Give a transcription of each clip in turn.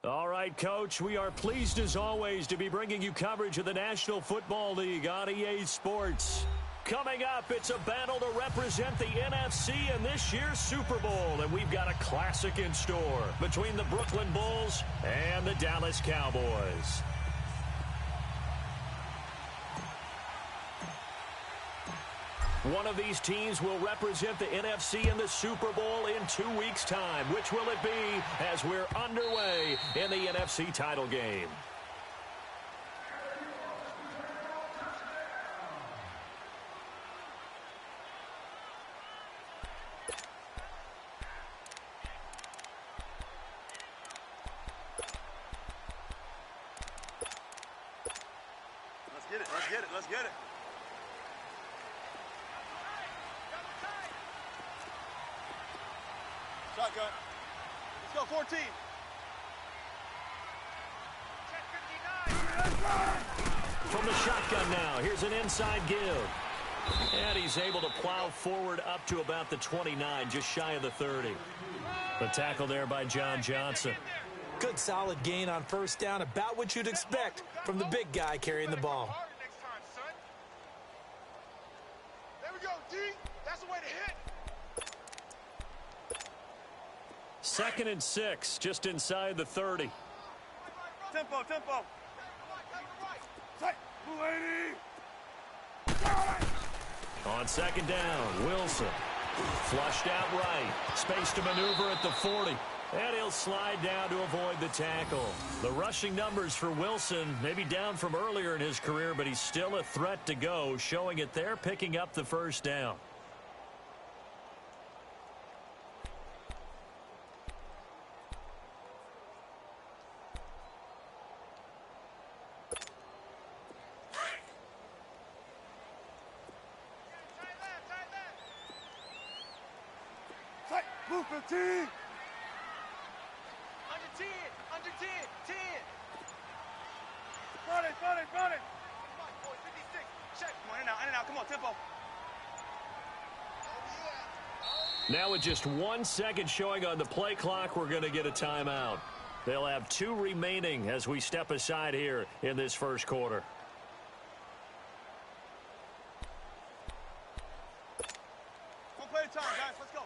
All right, Coach, we are pleased as always to be bringing you coverage of the National Football League on EA Sports. Coming up, it's a battle to represent the NFC in this year's Super Bowl, and we've got a classic in store between the Brooklyn Bulls and the Dallas Cowboys. One of these teams will represent the NFC in the Super Bowl in 2 weeks' time. Which will it be as we're underway in the NFC title game? Let's get it. Shotgun. Let's go, 14. From the shotgun now, here's an inside give. And he's able to plow forward up to about the 29, just shy of the 30. The tackle there by John Johnson. Good solid gain on first down, about what you'd expect from the big guy carrying the ball. There we go, D. That's the way to hit. 2nd and 6, just inside the 30. Tempo. On 2nd down, Wilson. Flushed out right. Space to maneuver at the 40. And he'll slide down to avoid the tackle. The rushing numbers for Wilson may be down from earlier in his career, but he's still a threat to go, showing it there, picking up the first down. Move 15. Under 10. Run it. 56. Check. Come on, in and out. Come on, tempo. Now with just 1 second showing on the play clock, we're going to get a timeout. They'll have 2 remaining as we step aside here in this first quarter. One play at a time, guys. Let's go.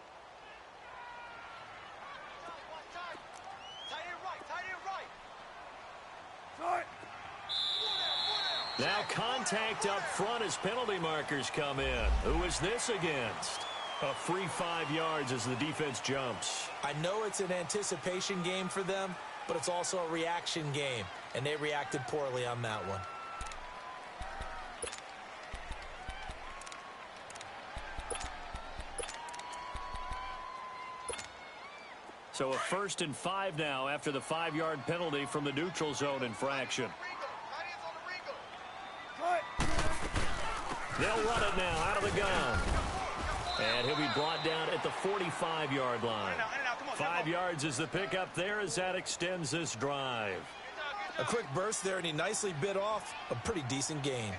Now contact up front as penalty markers come in. Who is this against? A free 5 yards as the defense jumps. I know it's an anticipation game for them, but it's also a reaction game, and they reacted poorly on that one. So a 1st and 5 now after the 5-yard penalty from the neutral zone infraction. They'll run it now out of the gun. And he'll be brought down at the 45-yard line. 5 yards is the pickup there as that extends this drive. A quick burst there, and he nicely bit off a pretty decent gain.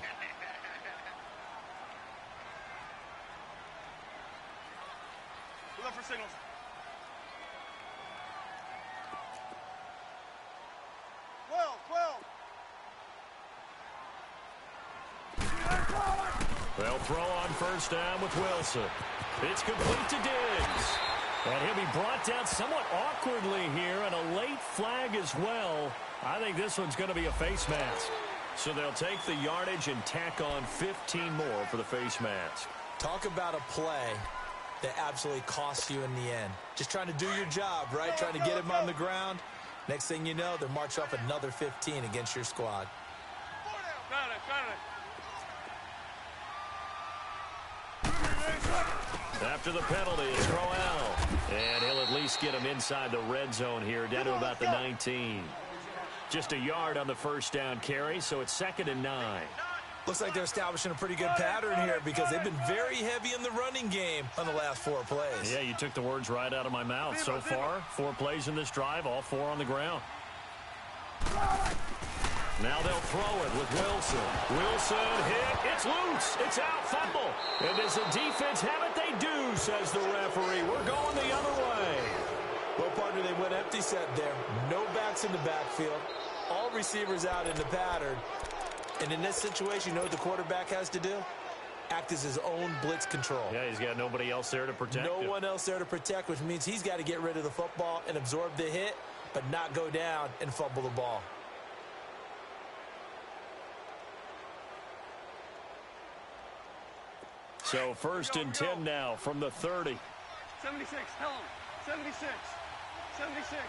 We're looking for signals. They'll throw on first down with Wilson. It's complete to Diggs. And he'll be brought down somewhat awkwardly here, and a late flag as well. I think this one's going to be a face mask. So they'll take the yardage and tack on 15 more for the face mask. Talk about a play that absolutely costs you in the end. Just trying to do your job, right? Trying to get him on the ground. Next thing you know, they're marching off another 15 against your squad. After the penalty, it's Crowell. And he'll at least get him inside the red zone here, down to about the 19. Just a yard on the first down carry, so it's 2nd and 9. Looks like they're establishing a pretty good pattern here because they've been very heavy in the running game on the last 4 plays. Yeah, you took the words right out of my mouth. So far, 4 plays in this drive, all 4 on the ground. Now they'll throw it with Wilson. Wilson hit. It's loose. It's out. Fumble. And does the defense have it? They do, says the referee. We're going the other way. Well, partner, they went empty set there. No backs in the backfield. All receivers out in the pattern. And in this situation, you know what the quarterback has to do? Act as his own blitz control. Yeah, he's got nobody else there to protect him. No one else there to protect, which means he's got to get rid of the football and absorb the hit, but not go down and fumble the ball. So 1st and 10 now from the 30. 76, tell him. 76. 76.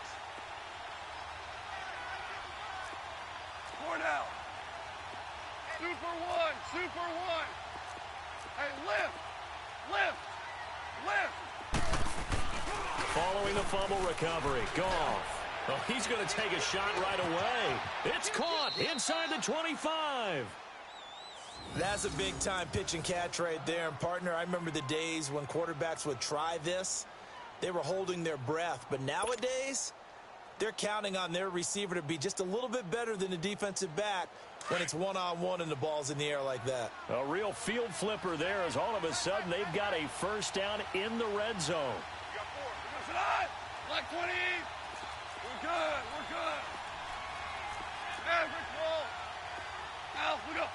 4 now. Super one. Super one. Hey, lift. Lift. Lift. Following the fumble recovery, Goff. Oh, he's going to take a shot right away. It's caught inside the 25. That's a big-time pitch and catch right there. And, partner, I remember the days when quarterbacks would try this. They were holding their breath. But nowadays, they're counting on their receiver to be just a little bit better than the defensive back when it's one-on-one and the ball's in the air like that. A real field flipper there as all of a sudden they've got a first down in the red zone. We got 4. We're going to Black 20. We're good. We're good. Average ball. Now, we go.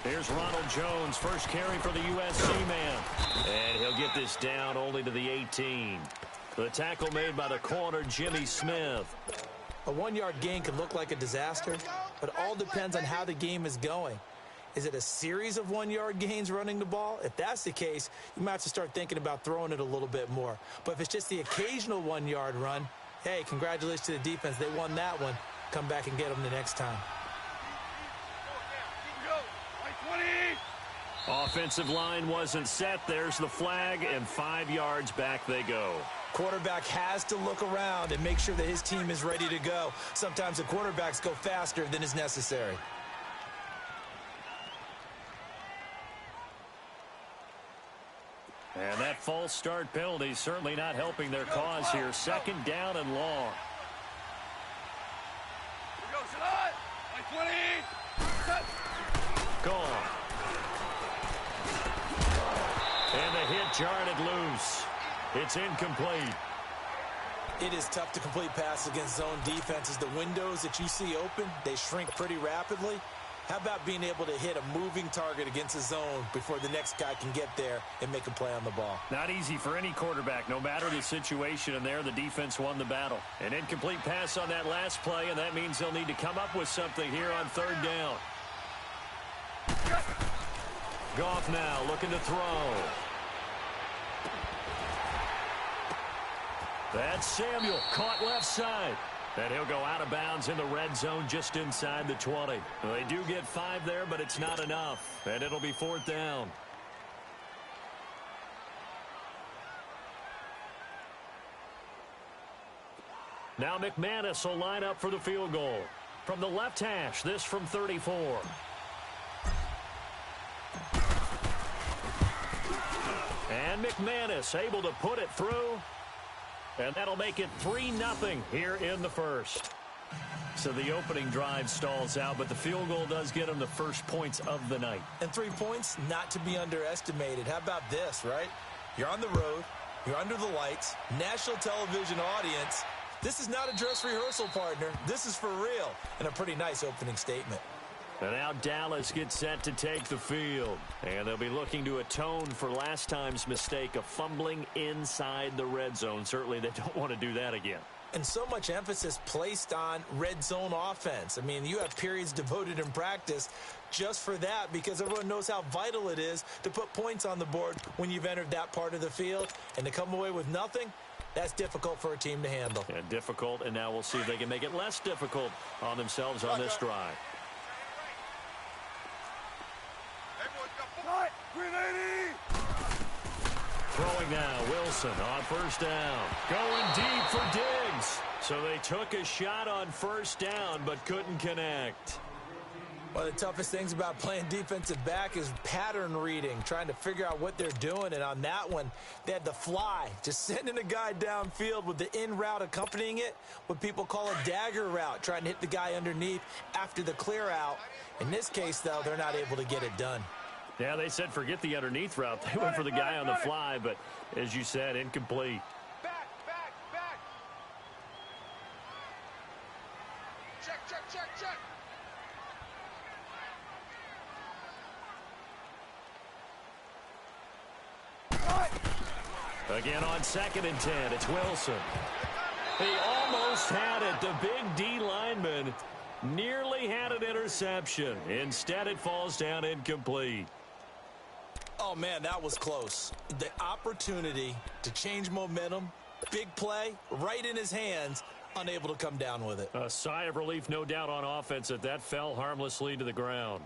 Here's Ronald Jones, first carry for the USC man. And he'll get this down only to the 18. The tackle made by the corner, Jimmy Smith. A 1-yard gain can look like a disaster, but it all depends on how the game is going. Is it a series of 1-yard gains running the ball? If that's the case, you might have to start thinking about throwing it a little bit more. But if it's just the occasional 1-yard run, hey, congratulations to the defense. They won that one. Come back and get them the next time. Offensive line wasn't set. There's the flag, and 5 yards back they go. Quarterback has to look around and make sure that his team is ready to go. Sometimes the quarterbacks go faster than is necessary. And that false start penalty certainly not helping their cause here. 2nd down and long. Here goes it on. Like 20. Set. Gone. And the hit jarred it loose. It's incomplete. It is tough to complete passes against zone defenses. The windows that you see open, they shrink pretty rapidly. How about being able to hit a moving target against a zone before the next guy can get there and make a play on the ball? Not easy for any quarterback, no matter the situation, and there the defense won the battle. An incomplete pass on that last play, and that means they'll need to come up with something here on 3rd down. Goff now looking to throw. That's Samuel, caught left side. And he'll go out of bounds in the red zone just inside the 20. They do get 5 there, but it's not enough. And it'll be 4th down. Now McManus will line up for the field goal. From the left hash, this from 34. And McManus able to put it through. And that'll make it 3-0 here in the first. So the opening drive stalls out, but the field goal does get them the first points of the night. And 3 points, not to be underestimated. How about this, right? You're on the road. You're under the lights. National television audience. This is not a dress rehearsal, partner. This is for real. And a pretty nice opening statement. And now Dallas gets set to take the field. And they'll be looking to atone for last time's mistake of fumbling inside the red zone. Certainly they don't want to do that again. And so much emphasis placed on red zone offense. I mean, you have periods devoted in practice just for that because everyone knows how vital it is to put points on the board when you've entered that part of the field. And to come away with nothing, that's difficult for a team to handle. Yeah, difficult, and now we'll see if they can make it less difficult on themselves on this drive. Throwing now, Wilson on 1st down. Going deep for Diggs. So they took a shot on 1st down, but couldn't connect. One of the toughest things about playing defensive back is pattern reading, trying to figure out what they're doing. And on that one, they had the fly, just sending a guy downfield with the in route accompanying it, what people call a dagger route, trying to hit the guy underneath after the clear out. In this case, though, they're not able to get it done. Yeah, they said forget the underneath route. They went for the guy on the fly, but as you said, incomplete. Back, back, back. Check, check, check, check. Again on 2nd and 10, it's Wilson. He almost had it. The big D lineman nearly had an interception. Instead, it falls down incomplete. Oh, man, that was close. The opportunity to change momentum, big play, right in his hands, unable to come down with it. A sigh of relief, no doubt, on offense that fell harmlessly to the ground.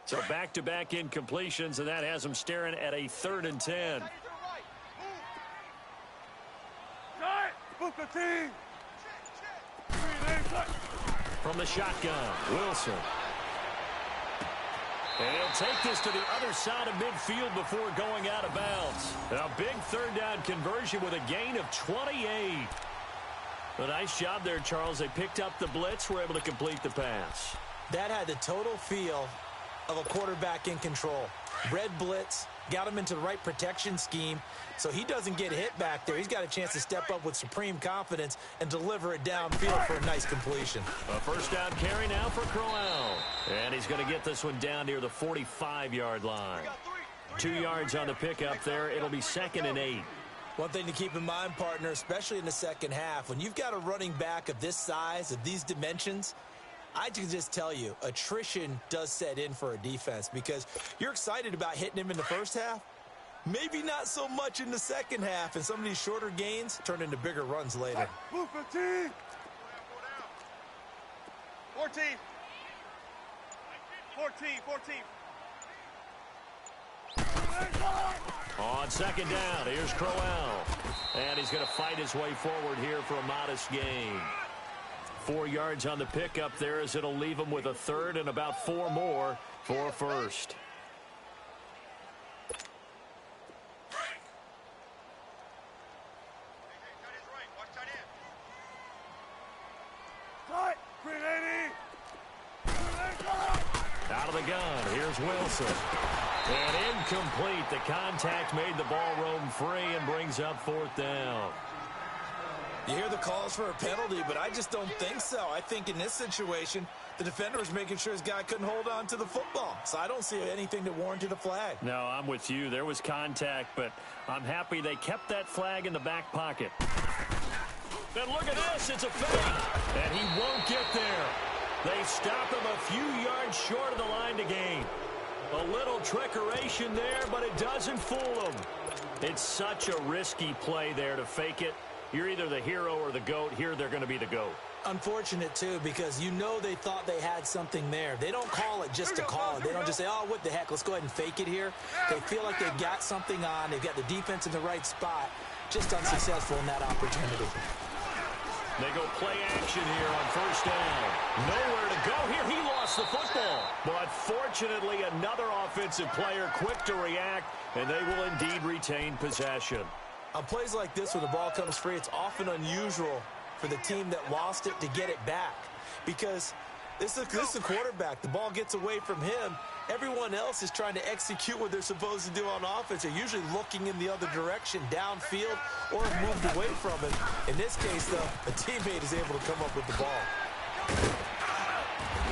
So back-to-back incompletions, and that has him staring at a 3rd and 10. Move the team. From the shotgun, Wilson. And he'll take this to the other side of midfield before going out of bounds. A big 3rd down conversion with a gain of 28. A nice job there, Charles. They picked up the blitz, were able to complete the pass. That had the total feel of a quarterback in control. Red blitz, got him into the right protection scheme, so he doesn't get hit back there. He's got a chance to step up with supreme confidence and deliver it downfield for a nice completion. A 1st down carry now for Crowell. And he's going to get this one down near the 45-yard line. 2 yards on the pickup there. It'll be 2nd and 8. One thing to keep in mind, partner, especially in the second half, when you've got a running back of this size, of these dimensions, I can just tell you, attrition does set in for a defense because you're excited about hitting him in the first half. Maybe not so much in the second half, and some of these shorter gains turn into bigger runs later. Move the team. 14. 14, 14. On 2nd down, here's Crowell. And he's going to fight his way forward here for a modest gain. 4 yards on the pickup there as it'll leave him with a 3rd and about 4 more for a 1st. Out of the gun, here's Wilson. And incomplete. The contact made the ball roam free and brings up 4th down. You hear the calls for a penalty, but I just don't think so. I think in this situation, the defender was making sure his guy couldn't hold on to the football. So I don't see anything that warranted a flag. No, I'm with you. There was contact, but I'm happy they kept that flag in the back pocket. And look at this. It's a fake. And he won't get there. They stop him a few yards short of the line to gain. A little trickeration there, but it doesn't fool him. It's such a risky play there to fake it. You're either the hero or the GOAT. Here, they're going to be the GOAT. Unfortunate, too, because you know they thought they had something there. They don't call it just to call it. They don't just say, oh, what the heck, let's go ahead and fake it here. They feel like they've got something on. They've got the defense in the right spot. Just unsuccessful in that opportunity. They go play action here on 1st down. Nowhere to go here. He lost the football. But fortunately, another offensive player quick to react, and they will indeed retain possession. On plays like this where the ball comes free, it's often unusual for the team that lost it to get it back. Because this is a quarterback. The ball gets away from him. Everyone else is trying to execute what they're supposed to do on offense. They're usually looking in the other direction, downfield, or have moved away from it. In this case, though, a teammate is able to come up with the ball.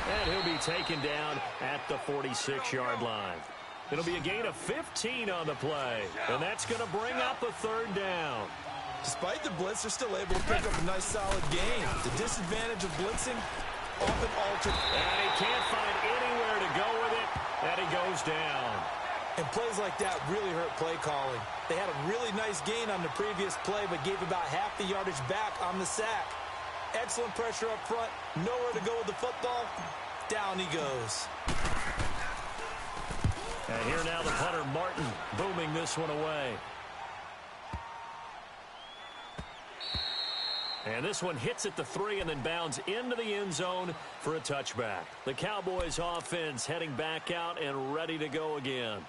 And he'll be taken down at the 46-yard line. It'll be a gain of 15 on the play, and that's going to bring up a 3rd down. Despite the blitz, they're still able to pick up a nice, solid gain. The disadvantage of blitzing often altered. And he can't find anywhere to go with it, and he goes down. And plays like that really hurt play calling. They had a really nice gain on the previous play, but gave about half the yardage back on the sack. Excellent pressure up front, nowhere to go with the football. Down he goes. And here now the punter, Martin, booming this one away. And this one hits at the 3 and then bounds into the end zone for a touchback. The Cowboys offense heading back out and ready to go again.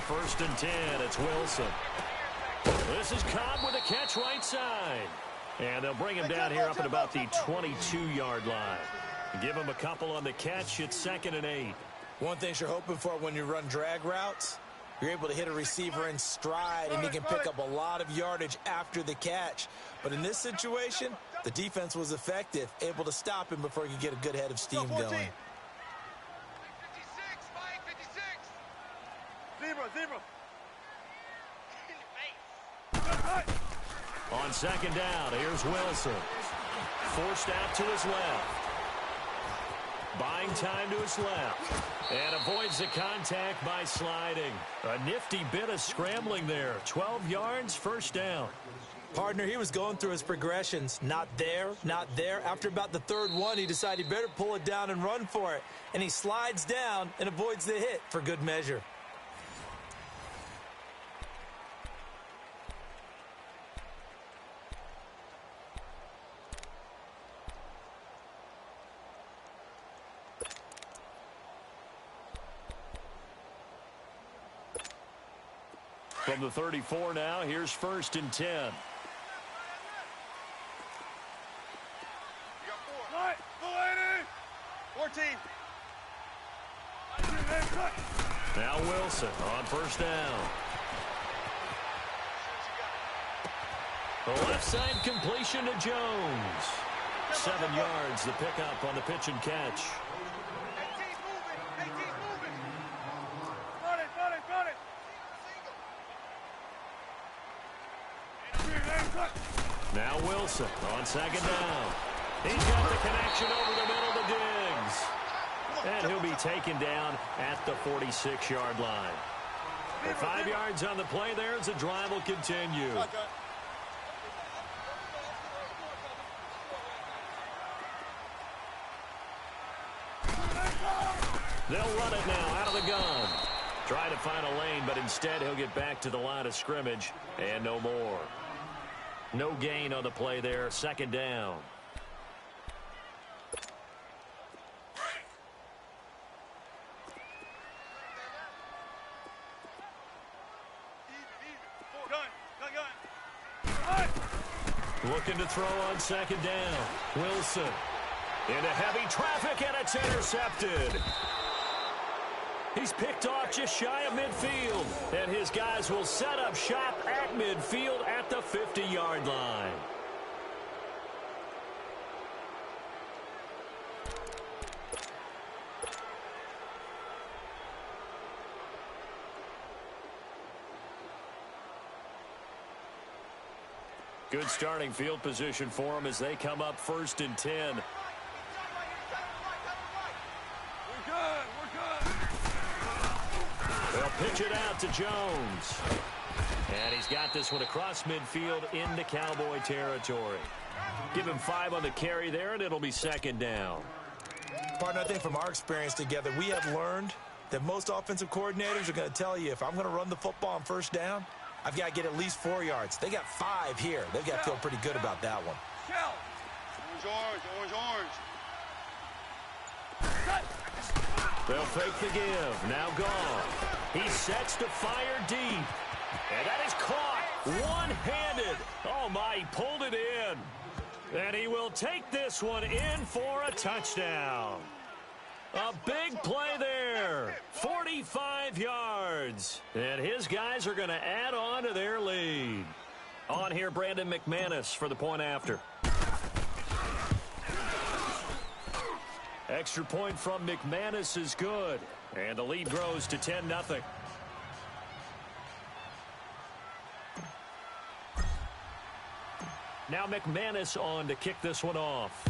first and 10. It's Wilson. This is Cobb with a catch right side. And they'll bring him down here up at about the 22-yard line. Give him a couple on the catch. It's 2nd and 8. One thing you're hoping for when you run drag routes, you're able to hit a receiver in stride, and he can pick up a lot of yardage after the catch. But in this situation, the defense was effective, able to stop him before he could get a good head of steam going. 56, Mike, 56. Zebra. On 2nd down, here's Wilson. Forced out to his left. Buying time to his left. And avoids the contact by sliding. A nifty bit of scrambling there. 12 yards, first down. Partner, he was going through his progressions. Not there, not there. After about the 3rd one, he decided he better pull it down and run for it. And he slides down and avoids the hit for good measure. From the 34 now, here's 1st and 10. You got 4. 14. Now Wilson on 1st down. The left side completion to Jones. 7 yards, the pickup on the pitch and catch. 18's moving. Got it. Now Wilson on 2nd down. He's got the connection over the middle to Diggs. And he'll be taken down at the 46-yard line. For 5 yards on the play there as the drive will continue. They'll run it now out of the gun. Try to find a lane, but instead he'll get back to the line of scrimmage and no more. No gain on the play there. 2nd down. Looking to throw on 2nd down. Wilson into heavy traffic, and it's intercepted. He's picked off just shy of midfield, and his guys will set up shop at midfield at the 50-yard line. Good starting field position for them as they come up 1st and 10. They'll pitch it out to Jones. And he's got this one across midfield into Cowboy territory. Give him 5 on the carry there, and it'll be 2nd down. Partner, I think from our experience together, we have learned that most offensive coordinators are going to tell you, if I'm going to run the football on 1st down, I've got to get at least 4 yards. They got 5 here. They've got to feel pretty good about that one. Orange. They'll fake the give. Now gone. He sets to fire deep. And that is caught one-handed. Oh, my, he pulled it in. And he will take this one in for a touchdown. A big play there. 45 yards. And his guys are going to add on to their lead. On here, Brandon McManus for the point after. Extra point from McManus is good. And the lead grows to 10-0. Now McManus on to kick this one off.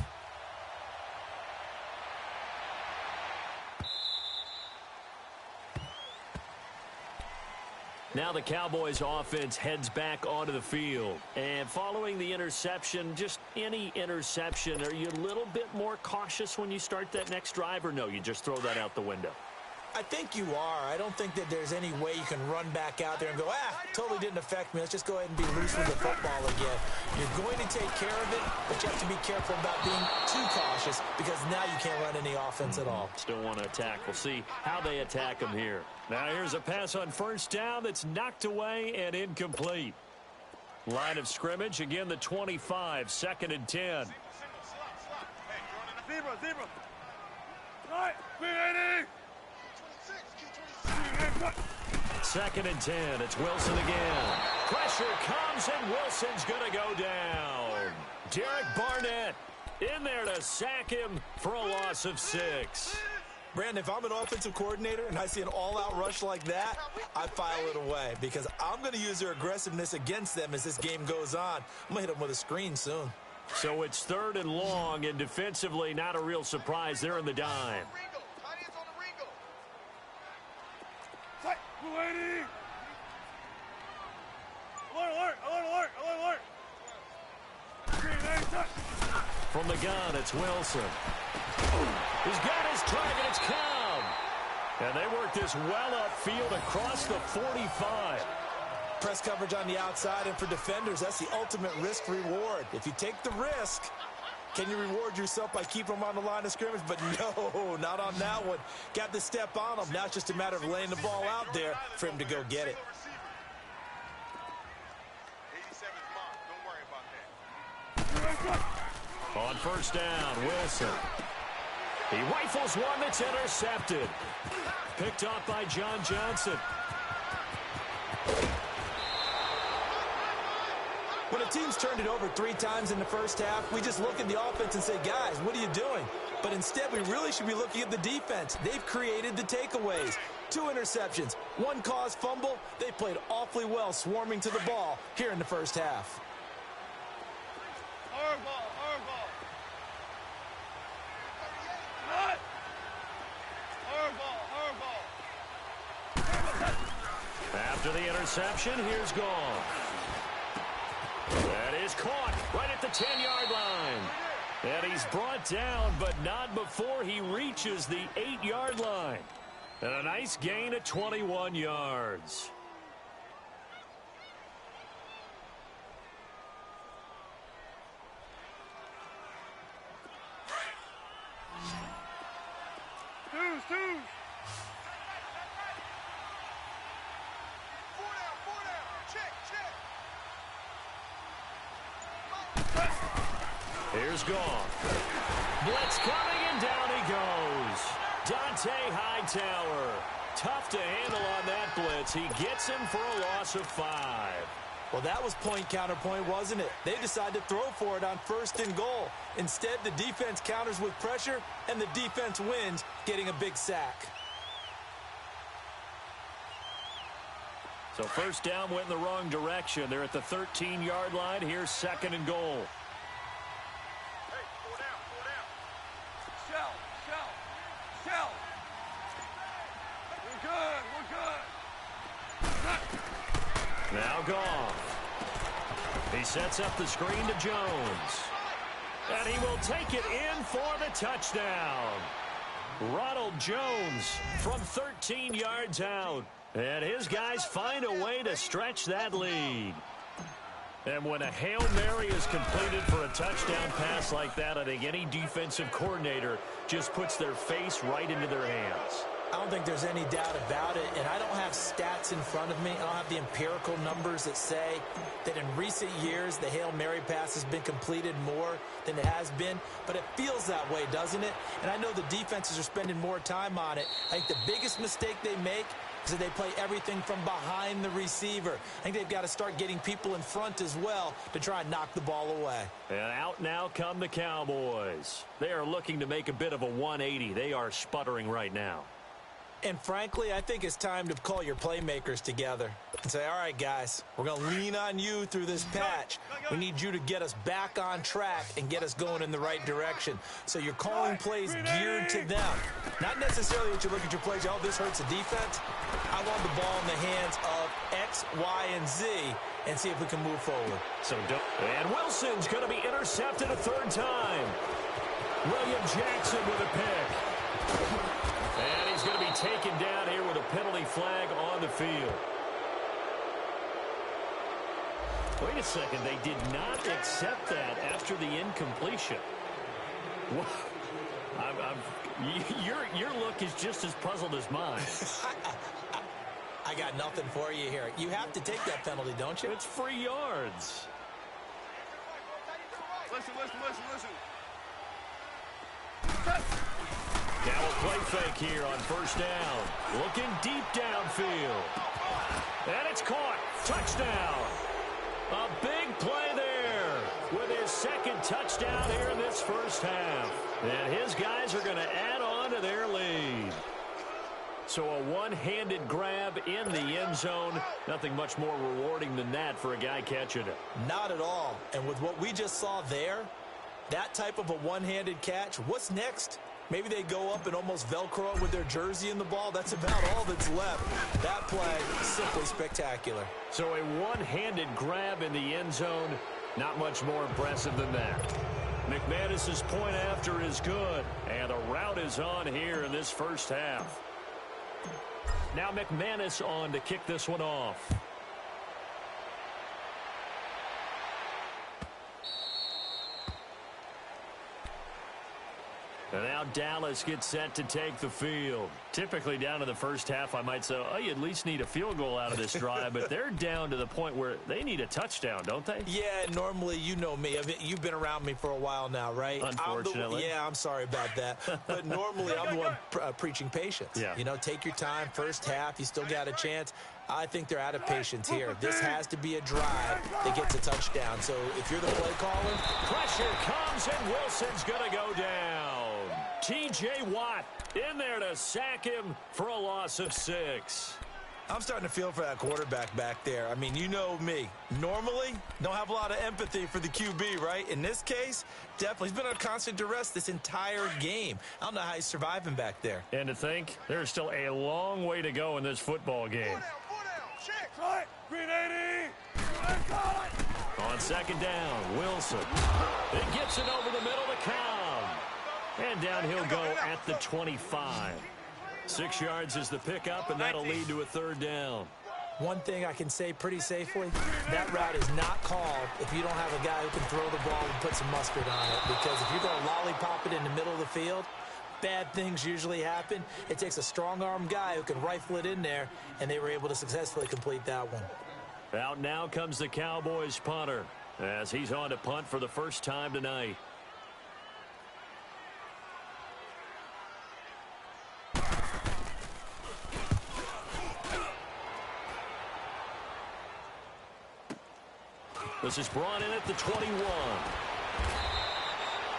Now the Cowboys offense heads back onto the field. And following the interception, just any interception, are you a little bit more cautious when you start that next drive, or no, you just throw that out the window? I think you are. I don't think that there's any way you can run back out there and go, totally didn't affect me. Let's just go ahead and be loose with the football again. You're going to take care of it, but you have to be careful about being too cautious because now you can't run any offense at all. Still want to attack. We'll see how they attack him here. Now here's a pass on first down that's knocked away and incomplete. Line of scrimmage, again the 25, 2nd and 10. Zebra. Right, big 80. 2nd and 10. It's Wilson again. Pressure comes, and Wilson's going to go down. Derek Barnett in there to sack him for a loss of 6. Brandon, if I'm an offensive coordinator and I see an all-out rush like that, I file it away because I'm going to use their aggressiveness against them as this game goes on. I'm going to hit them with a screen soon. So it's 3rd and long, and defensively not a real surprise. They're in the dime. Alert. From the gun, it's Wilson. He's got his target. It's Cobb. And they work this well upfield across the 45. Press coverage on the outside, and for defenders, that's the ultimate risk-reward. If you take the risk, can you reward yourself by keeping them on the line of scrimmage? But no, not on that one. Got to step on them. Now it's just a matter of laying the ball out there for him to go get it. On first down, Wilson. He rifles one that's intercepted. Picked off by John Johnson. When a team's turned it over 3 times in the first half, we just look at the offense and say, guys, what are you doing? But instead, we really should be looking at the defense. They've created the takeaways. 2 interceptions, 1 caused fumble. They played awfully well swarming to the ball here in the first half. Hard ball. Not. Hard ball. After the interception, here's Gone. That is caught right at the 10-yard line. And he's brought down, but not before he reaches the 8-yard line. And a nice gain at 21 yards. Two. 4 down. Check. Here's Gone. Blitz coming, and down he goes. Dante Hightower. Tough to handle on that blitz. He gets him for a loss of 5. Well, that was point-counterpoint, wasn't it? They decided to throw for it on 1st and goal. Instead, the defense counters with pressure, and the defense wins, getting a big sack. So first down went in the wrong direction. They're at the 13-yard line. Here's 2nd and goal. Hey, 4 down. Shell. We're good. Now Gone. He sets up the screen to Jones. And he will take it in for the touchdown. Ronald Jones from 13 yards out. And his guys find a way to stretch that lead. And when a Hail Mary is completed for a touchdown pass like that, I think any defensive coordinator just puts their face right into their hands. I don't think there's any doubt about it, and I don't have stats in front of me. I don't have the empirical numbers that say that in recent years the Hail Mary pass has been completed more than it has been, but it feels that way, doesn't it? And I know the defenses are spending more time on it. I think the biggest mistake they make is that they play everything from behind the receiver. I think they've got to start getting people in front as well to try and knock the ball away. And out now come the Cowboys. They are looking to make a bit of a 180. They are sputtering right now. And frankly, I think it's time to call your playmakers together and say, all right, guys, we're going to lean on you through this patch. We need you to get us back on track and get us going in the right direction. So you're calling plays geared to them. Not necessarily that you look at your plays, oh, this hurts the defense. I want the ball in the hands of X, Y, and Z and see if we can move forward. And Wilson's going to be intercepted a 3rd time. William Jackson with a pick. And he's going to be taken down here with a penalty flag on the field. Wait a second. They did not accept that after the incompletion. Your look is just as puzzled as mine. I got nothing for you here. You have to take that penalty, don't you? It's free yards. Listen. Now a play fake here on first down. Looking deep downfield. And it's caught. Touchdown. A big play there with his second touchdown here in this first half. And his guys are going to add on to their lead. So a one-handed grab in the end zone. Nothing much more rewarding than that for a guy catching it. Not at all. And with what we just saw there, that type of a one-handed catch, what's next? Maybe they go up and almost Velcro it with their jersey in the ball. That's about all that's left. That play, simply spectacular. So a one-handed grab in the end zone, not much more impressive than that. McManus's point after is good, and a route is on here in this first half. Now McManus on to kick this one off. And now Dallas gets set to take the field. Typically down to the first half, I might say, oh, you at least need a field goal out of this drive, but they're down to the point where they need a touchdown, don't they? Yeah, normally, you know me. You've been around me for a while now, right? Unfortunately. I'm sorry about that. But normally, I'm the one preaching patience. Yeah. You know, take your time. First half, you still got a chance. I think they're out of patience here. This has to be a drive that gets a touchdown. So if you're the play caller, pressure comes, and Wilson's going to go down. T.J. Watt in there to sack him for a loss of 6. I'm starting to feel for that quarterback back there. I mean, you know me. Normally, don't have a lot of empathy for the QB, right? In this case, definitely. He's been on constant duress this entire game. I don't know how he's surviving back there. And to think, there's still a long way to go in this football game. 4 down, check. Right, green 80. On second down, Wilson. It gets it over the middle to Cobb. And down he'll go at the 25. 6 yards is the pickup, and that'll lead to a third down. One thing I can say pretty safely, that route is not called if you don't have a guy who can throw the ball and put some mustard on it. Because if you're going to lollipop it in the middle of the field, bad things usually happen. It takes a strong-arm guy who can rifle it in there, and they were able to successfully complete that one. Out now comes the Cowboys punter as he's on to punt for the first time tonight. This is brought in at the 21.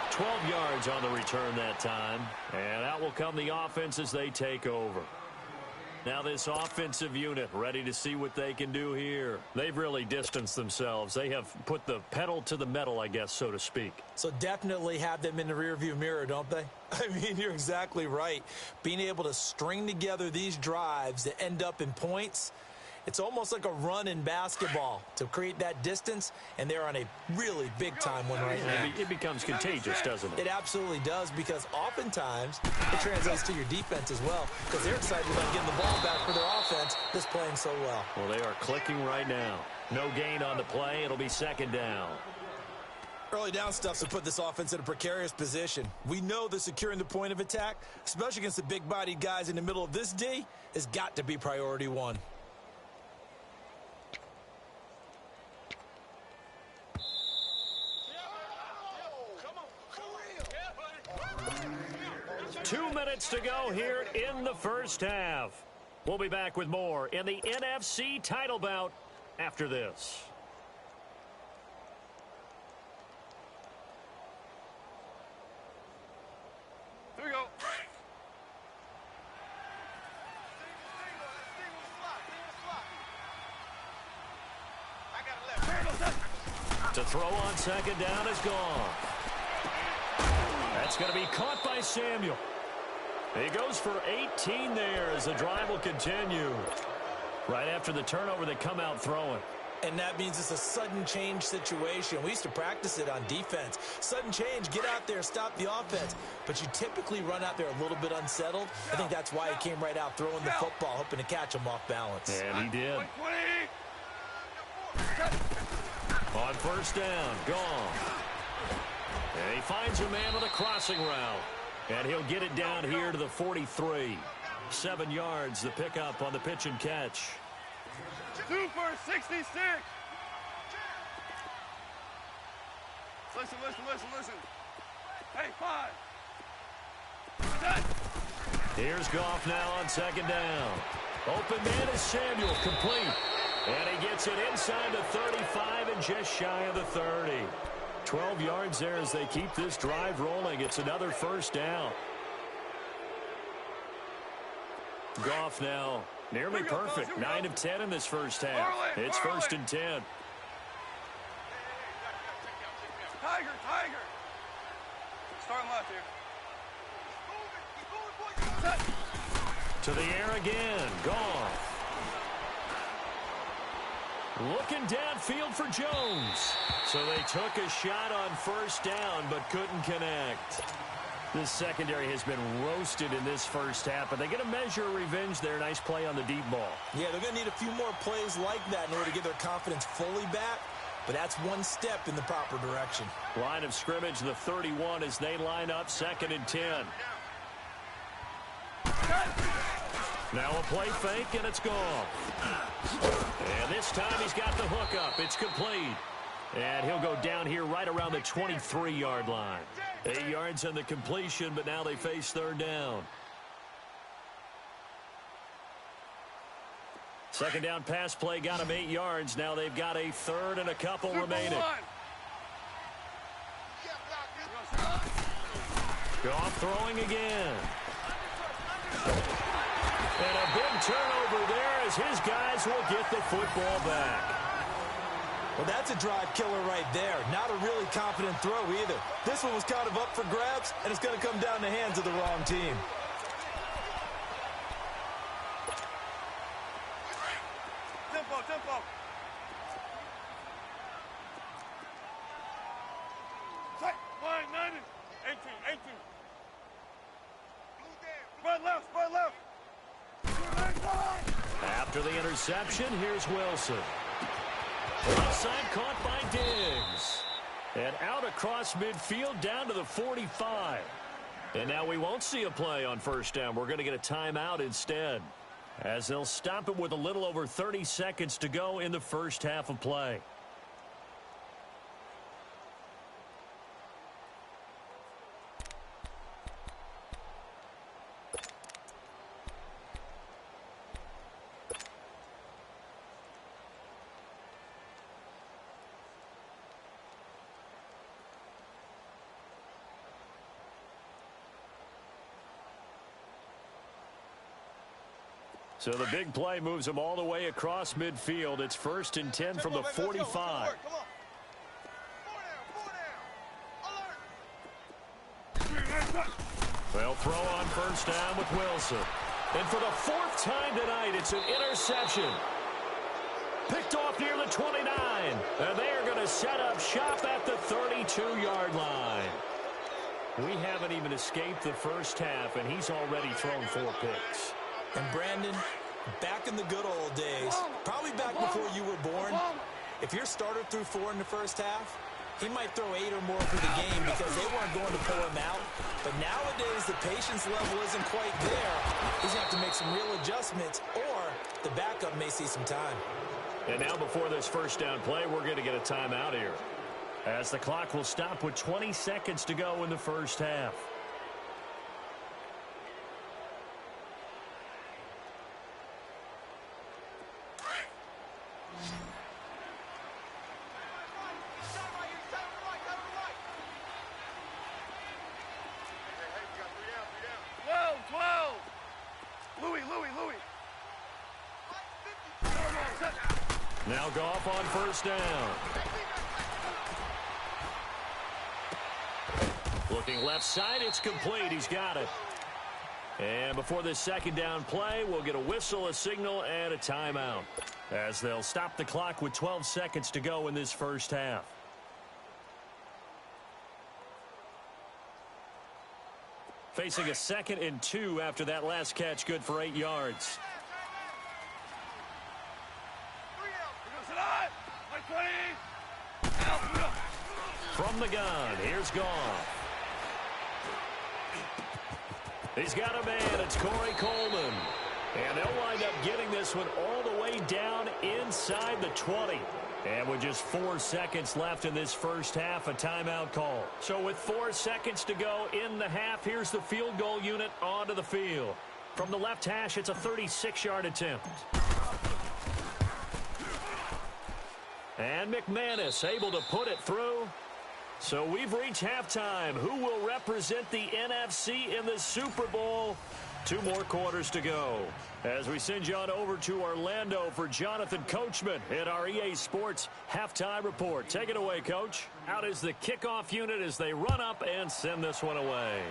12 yards on the return that time. And out will come the offense as they take over. Now this offensive unit ready to see what they can do here. They've really distanced themselves. They have put the pedal to the metal, I guess, so to speak. So definitely have them in the rearview mirror, don't they? I mean, you're exactly right. Being able to string together these drives that end up in points, it's almost like a run in basketball to create that distance, and they're on a really big-time one right now. It becomes contagious, doesn't it? It absolutely does, because oftentimes it translates to your defense as well, because they're excited about getting the ball back for their offense that's playing so well. Well, they are clicking right now. No gain on the play. It'll be second down. Early down stuff's to put this offense in a precarious position. We know that securing the point of attack, especially against the big-bodied guys in the middle of this D, has got to be priority one. 2 minutes to go here in the first half. We'll be back with more in the NFC title bout after this. Here we go. To throw on second down is gone. That's going to be caught by Samuel. He goes for 18 there as the drive will continue. Right after the turnover, they come out throwing. And that means it's a sudden change situation. We used to practice it on defense. Sudden change, get out there, stop the offense. But you typically run out there a little bit unsettled. I think that's why he came right out throwing the football, hoping to catch him off balance. And he did. On first down, gone. And he finds a man with a crossing route. And he'll get it down here to the 43. 7 yards, the pickup on the pitch and catch. 2 for 66. Listen. Hey, 5. Here's Goff now on second down. Open man is Samuel, complete. And he gets it inside the 35 and just shy of the 30. 12 yards there as they keep this drive rolling. It's another first down. Goff now nearly perfect. 9 of 10 in this first half. It's first and 10. Tiger. Starting left here. To the air again. Goff. Looking downfield for Jones. So they took a shot on first down but couldn't connect. This secondary has been roasted in this first half, but they get a measure of revenge there. Nice play on the deep ball. Yeah, they're going to need a few more plays like that in order to get their confidence fully back, but that's one step in the proper direction. Line of scrimmage, the 31, as they line up, second and 10. Now a play fake, and it's gone. And this time he's got the hook up. It's complete. And he'll go down here right around the 23-yard line. 8 yards on the completion, but now they face third down. Second down pass play got him 8 yards. Now they've got a third and a couple remaining. Goff throwing again. And a big turnover there as his guys will get the football back. Well, that's a drive killer right there. Not a really confident throw either. This one was kind of up for grabs, and it's going to come down the hands of the wrong team. Tempo. Tight. Line 90. 18. Spread left. After the interception, here's Wilson. Offside caught by Diggs. And out across midfield down to the 45. And now we won't see a play on first down. We're going to get a timeout instead, as they'll stop it with a little over 30 seconds to go in the first half of play. So the big play moves them all the way across midfield. It's first and 10 from the 45. They'll throw on first down with Wilson. And for the 4th time tonight, it's an interception. Picked off near the 29. And they are going to set up shop at the 32-yard line. We haven't even escaped the first half, and he's already thrown 4 picks. And Brandon, back in the good old days, probably back before you were born, if your starter threw 4 in the first half, he might throw 8 or more for the game because they weren't going to pull him out. But nowadays, the patience level isn't quite there. He's going to have to make some real adjustments, or the backup may see some time. And now before this first down play, we're going to get a timeout here, as the clock will stop with 20 seconds to go in the first half. Now Goff on first down. Looking left side, it's complete. He's got it. And before this second down play, we'll get a whistle, a signal, and a timeout. as they'll stop the clock with 12 seconds to go in this first half. Facing a 2nd and 2 after that last catch, good for 8 yards. From the gun, here's Goff. He's got a man, it's Corey Coleman. And they'll wind up getting this one all the way down inside the 20. And with just 4 seconds left in this first half, a timeout call. So with 4 seconds to go in the half, here's the field goal unit onto the field. From the left hash, it's a 36-yard attempt. And McManus able to put it through. So we've reached halftime. Who will represent the NFC in the Super Bowl? 2 more quarters to go. As we send you on over to Orlando for Jonathan Coachman at our EA Sports Halftime Report. Take it away, Coach. Out is the kickoff unit as they run up and send this one away.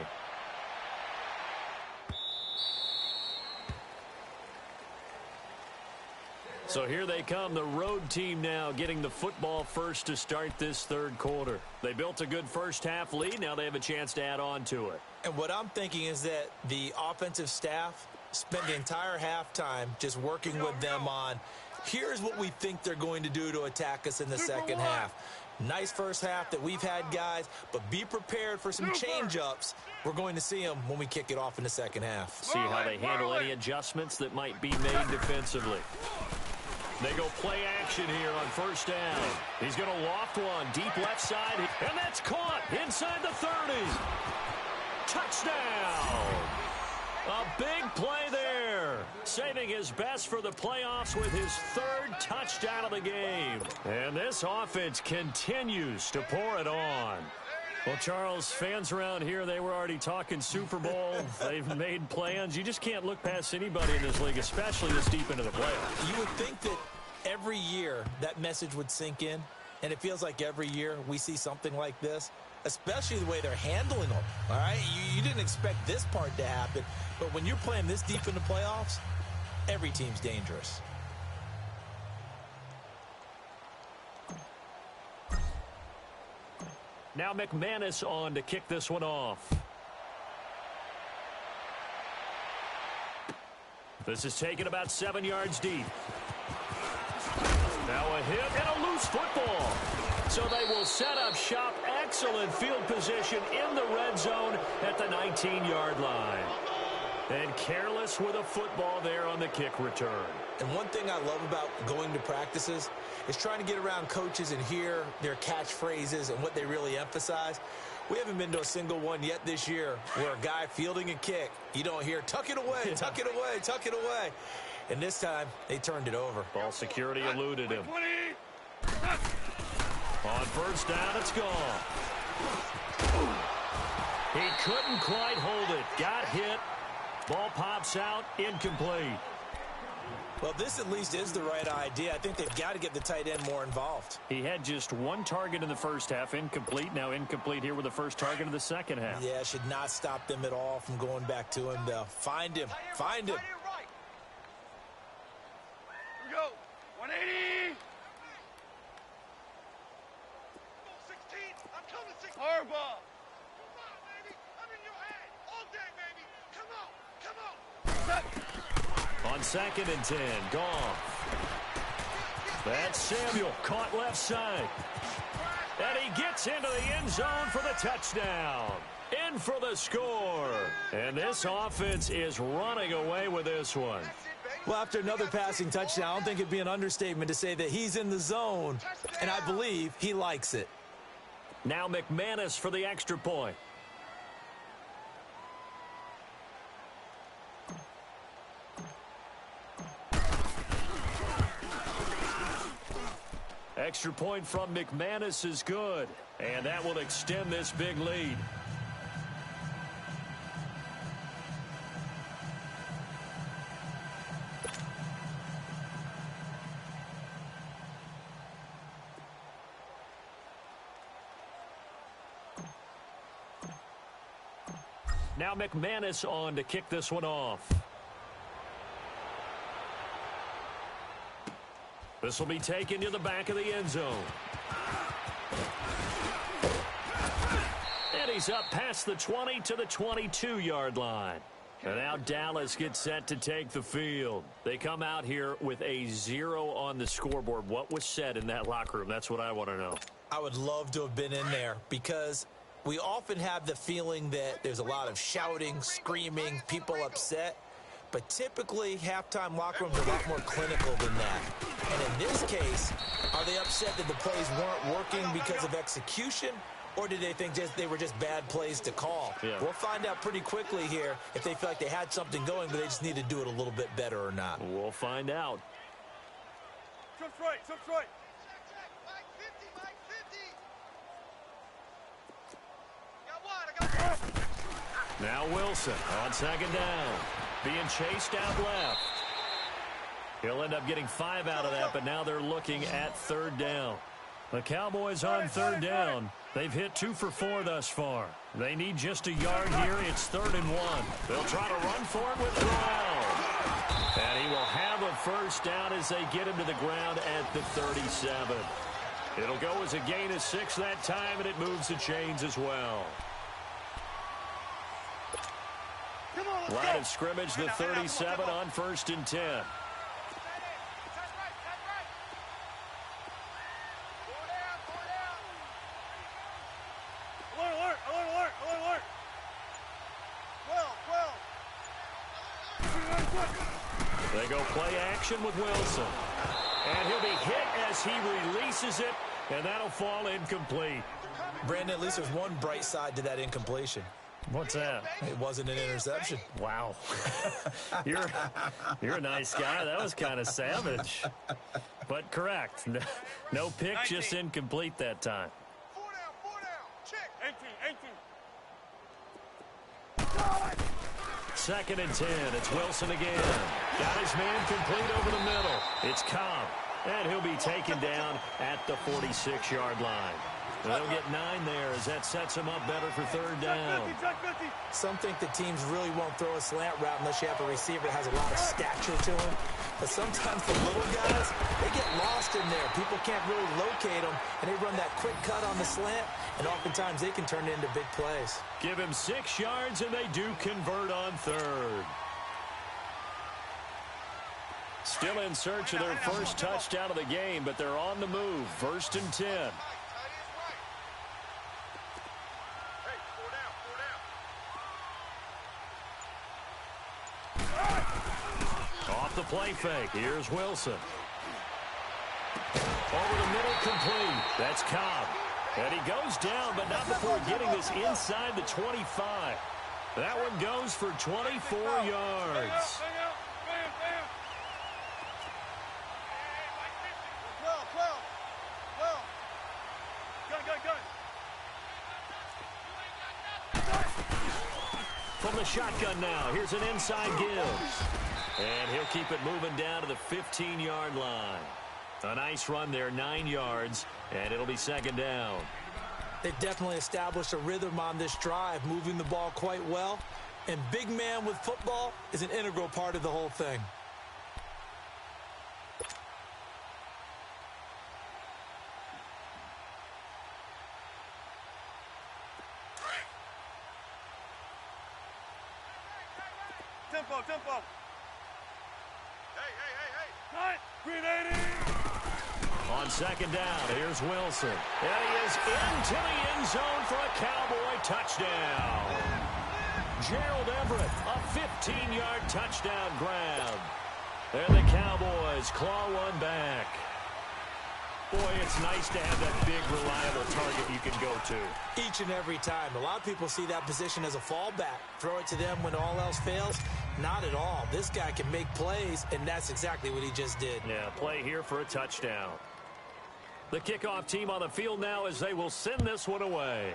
So here they come, the road team now getting the football first to start this 3rd quarter. They built a good first half lead. Now they have a chance to add on to it. And what I'm thinking is that the offensive staff spent the entire halftime just working with them on, here's what we think they're going to do to attack us in the second half. Nice first half that we've had, guys, but be prepared for some change-ups. We're going to see them when we kick it off in the second half. See how they handle any adjustments that might be made defensively. They go play action here on first down. He's going to loft one deep left side, and that's caught inside the 30. Touchdown. A big play there. Saving his best for the playoffs with his 3rd touchdown of the game. And this offense continues to pour it on. Well, Charles, fans around here, they were already talking Super Bowl. They've made plans. You just can't look past anybody in this league, especially this deep into the playoffs. You would think that every year that message would sink in, and it feels like every year we see something like this, especially the way they're handling them. All right, you didn't expect this part to happen, but when you're playing this deep in the playoffs, every team's dangerous. Now McManus on to kick this one off. This is taken about 7 yards deep. Now a hit and a loose football. So they will set up shop. Excellent field position in the red zone at the 19-yard line. And careless with a football there on the kick return. And one thing I love about going to practices is trying to get around coaches and hear their catchphrases and what they really emphasize. We haven't been to a single one yet this year where a guy fielding a kick, you don't hear, tuck it away, tuck it away, tuck it away. And this time, they turned it over. Ball security eluded him. On first down, it's gone. He couldn't quite hold it. Got hit. Ball pops out, incomplete. Well, this at least is the right idea. I think they've got to get the tight end more involved. He had just 1 target in the first half, incomplete. Now incomplete here with the first target of the second half. Yeah, should not stop them at all from going back to him, though. Find him. Find him. Here we go. 180. 16. I'm coming 16. Hard ball. Come on, baby. I'm in your head. All day, baby. Come on. Come on. On 2nd and 10, Goff. That's Samuel, caught left side. And he gets into the end zone for the touchdown. In for the score. And this offense is running away with this one. Well, after another passing touchdown, I don't think it'd be an understatement to say that he's in the zone, and I believe he likes it. Now McManus for the extra point. Extra point from McManus is good, and that will extend this big lead. Now McManus on to kick this one off. This will be taken to the back of the end zone. And he's up past the 20 to the 22-yard line. And now Dallas gets set to take the field. They come out here with a 0 on the scoreboard. What was said in that locker room? That's what I want to know. I would love to have been in there because we often have the feeling that there's a lot of shouting, screaming, people upset. But typically, halftime locker rooms are a lot more clinical than that. And in this case, are they upset that the plays weren't working because of execution? Or did they think they were just bad plays to call? Yeah. We'll find out pretty quickly here if they feel like they had something going, but they just need to do it a little bit better or not. We'll find out. Jump right, jump right. Mike 50, Mike 50. Got one, I got one. Now Wilson on second down. Being chased out left. He'll end up getting 5 out of that, but now they're looking at third down. The Cowboys on third down. They've hit 2 for 4 thus far. They need just a yard here. It's 3rd and 1. They'll try to run for it with Terrell. And he will have a first down as they get him to the ground at the 37. It'll go as a gain of 6 that time, and it moves the chains as well. Line of scrimmage, the 37 on 1st and 10. They go play action with Wilson. And he'll be hit as he releases it, and that'll fall incomplete. Brandon, at least there's one bright side to that incompletion. What's that? It wasn't an interception. Wow. You're a nice guy. That was kind of savage. But correct. No pick, 19. just incomplete that time. 4 down, check. 18. 2nd and 10. It's Wilson again. Got his man complete over the middle. It's Cobb. And he'll be taken down at the 46-yard line. They'll get 9 there as that sets him up better for third down. Some think the teams really won't throw a slant route unless you have a receiver that has a lot of stature to him. But sometimes the little guys, they get lost in there. People can't really locate them, and they run that quick cut on the slant, and oftentimes they can turn it into big plays. Give him 6 yards, and they do convert on third. Still in search of their first touchdown of the game, but they're on the move. 1st and 10. Off the play fake. Here's Wilson. Over the middle, complete. That's Cobb. And he goes down, but not before getting this inside the 25. That one goes for 24 yards. From the shotgun now, here's an inside Gibbs. And he'll keep it moving down to the 15-yard line. A nice run there, 9 yards, and it'll be 2nd down. They've definitely established a rhythm on this drive, moving the ball quite well. And big man with football is an integral part of the whole thing. Tempo. Hey. Grenading. On 2nd down, here's Wilson. And he is into the end zone for a Cowboy touchdown. Gerald Everett, a 15-yard touchdown grab. And the Cowboys claw one back. Boy, it's nice to have that big, reliable target you can go to. Each and every time. A lot of people see that position as a fallback. Throw it to them when all else fails. Not at all. This guy can make plays, and that's exactly what he just did. Yeah, play here for a touchdown. The kickoff team on the field now as they will send this one away.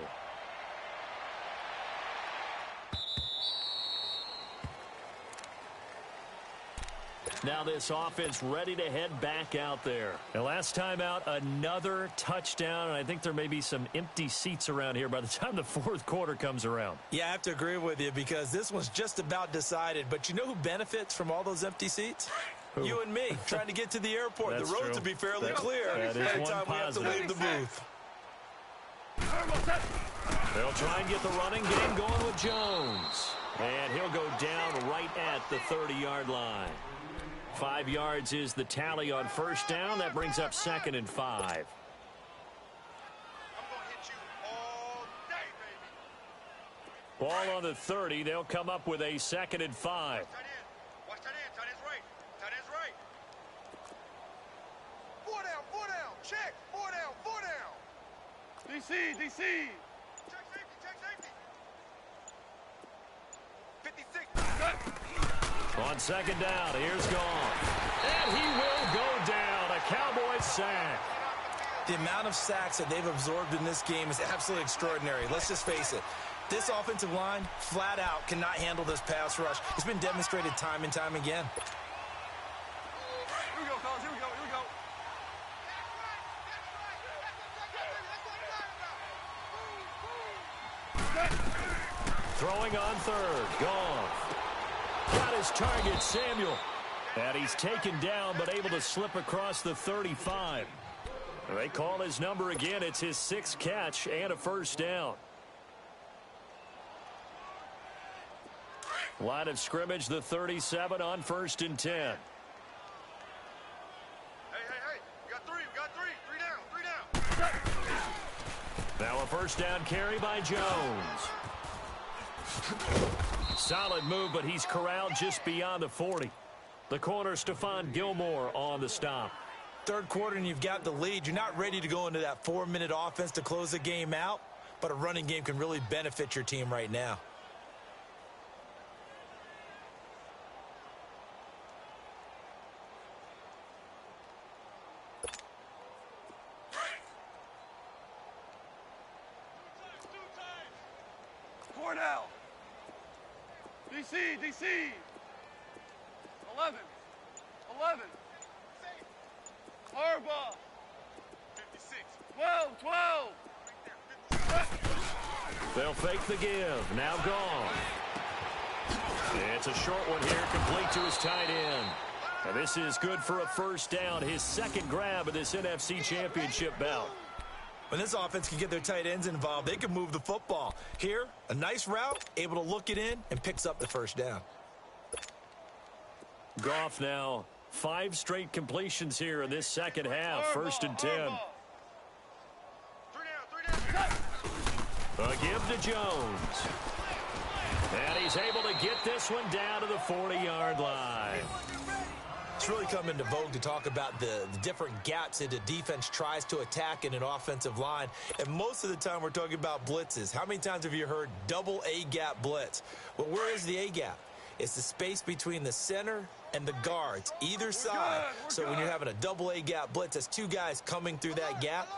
Now this offense ready to head back out there. And last time out, another touchdown. And I think there may be some empty seats around here by the time the 4th quarter comes around. Yeah, I have to agree with you because this one's just about decided. But you know who benefits from all those empty seats? You and me, trying to get to the airport. That's the roads true. will be fairly That- clear that is by the one time we have to positive. leave the booth. They'll try and get the running game going with Jones. And he'll go down right at the 30-yard line. 5 yards is the tally on first down. That brings up 2nd and 5. I'm going to hit you all day, baby. Ball on the 30. They'll come up with a 2nd and 5. Tight end. Watch tight end. Tight end's right. Tight end's right. 4 down, 4 down. Check. 4 down, 4 down. DC, DC. Check safety, check safety. 56. On 2nd down, here's Goff. And he will go down. A Cowboys sack. The amount of sacks that they've absorbed in this game is absolutely extraordinary. Let's just face it. This offensive line, flat out, cannot handle this pass rush. It's been demonstrated time and time again. Here we go, fellas. Here we go. Here we go. Throwing on 3rd. Goff. Got his target, Samuel. And he's taken down, but able to slip across the 35. They call his number again. It's his 6th catch and a first down. Line of scrimmage, the 37 on 1st and 10. Hey, we got 3, we got 3. 3 down, 3 down. Now a first down carry by Jones. Solid move, but he's corralled just beyond the 40. The corner, Stephon Gilmore on the stop. 3rd quarter and you've got the lead. You're not ready to go into that 4-minute offense to close the game out, but a running game can really benefit your team right now. Cornell. DC, DC. 11. 11. Harbaugh. 56. 12, 12. They'll fake the give. Now gone. It's a short one here, complete to his tight end. And this is good for a first down, his 2nd grab of this NFC Championship bout. When this offense can get their tight ends involved, they can move the football. Here, a nice route, able to look it in, and picks up the first down. Goff now 5 straight completions here in this 2nd half. 1st and 10. 3 down, 3 down. A give to Jones. And he's able to get this one down to the 40-yard line. It's really come into vogue to talk about the different gaps that a defense tries to attack in an offensive line. And most of the time we're talking about blitzes. How many times have you heard double A-gap blitz? Well, where is the A-gap? It's the space between the center and the guards, either side. So when you're having a double A-gap blitz, that's 2 guys coming through that gap.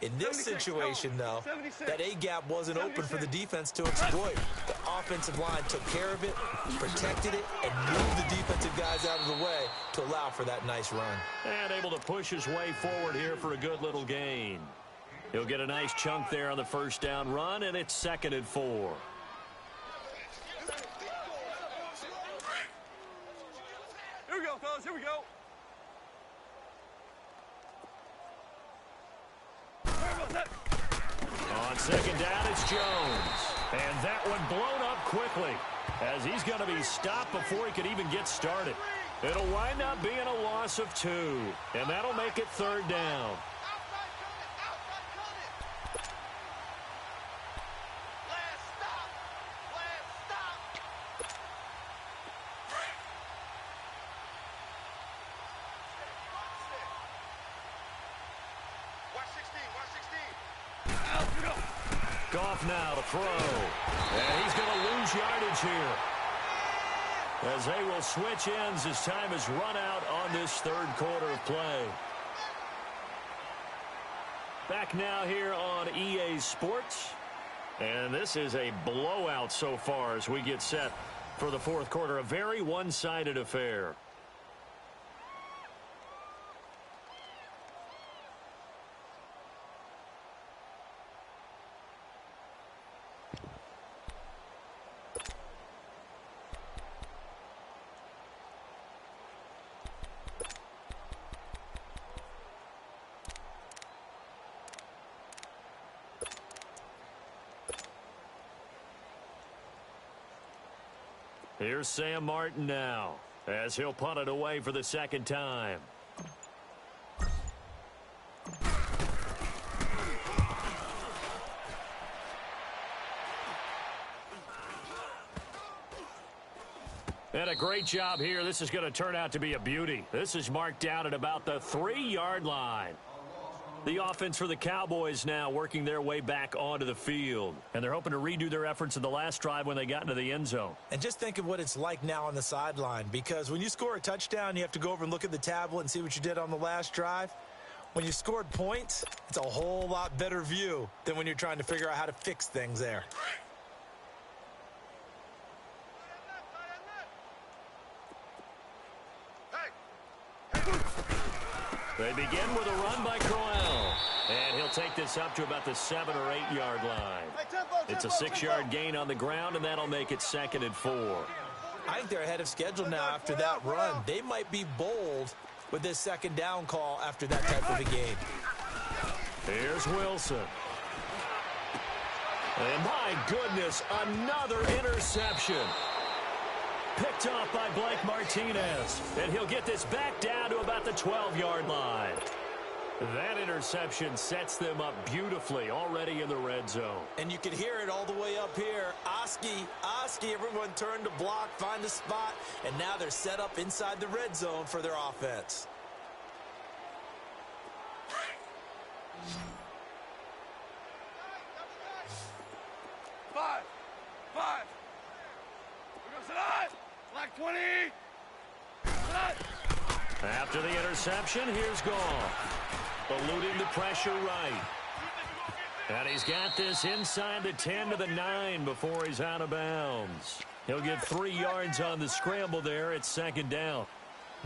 In this situation, though, that A-gap wasn't open for the defense to exploit. The offensive line took care of it, protected it, and moved the defensive guys out of the way to allow for that nice run. And able to push his way forward here for a good little gain. He'll get a nice chunk there on the first down run, and it's 2nd and 4. Here we go, fellas. Here we go. On 2nd down, it's Jones. And that one blown up quickly as he's going to be stopped before he could even get started. It'll wind up being a loss of 2, and that'll make it 3rd down. Last stop. Last stop. Watch 16, watch 16. Goff now to throw. And he's going to lose yardage here, as they will switch ends as time has run out on this 3rd quarter of play. Back now here on EA Sports. And this is a blowout so far as we get set for the 4th quarter. A very one-sided affair. Here's Sam Martin now, as he'll punt it away for the second time. And a great job here. This is going to turn out to be a beauty. This is marked down at about the 3-yard line. The offense for the Cowboys now working their way back onto the field. And they're hoping to redo their efforts in the last drive when they got into the end zone. And just think of what it's like now on the sideline, because when you score a touchdown, you have to go over and look at the tablet and see what you did on the last drive. When you scored points, it's a whole lot better view than when you're trying to figure out how to fix things there. They begin with a run by Crowell. And he'll take this up to about the 7 or 8 yard line. It's a 6-yard gain on the ground, and that'll make it 2nd and 4. I think they're ahead of schedule now after that run. They might be bold with this second down call after that type of a game. Here's Wilson. And my goodness, another interception. Picked off by Blake Martinez. And he'll get this back down to about the 12-yard line. That interception sets them up beautifully already in the red zone. And you can hear it all the way up here. Oski, everyone turned to block, find a spot, and now they're set up inside the red zone for their offense. Five. We're going to sit on. Black 20. After the interception, here's Goff. Eluding the pressure right. And he's got this inside the 10 to the 9 before he's out of bounds. He'll get 3 yards on the scramble there at 2nd down.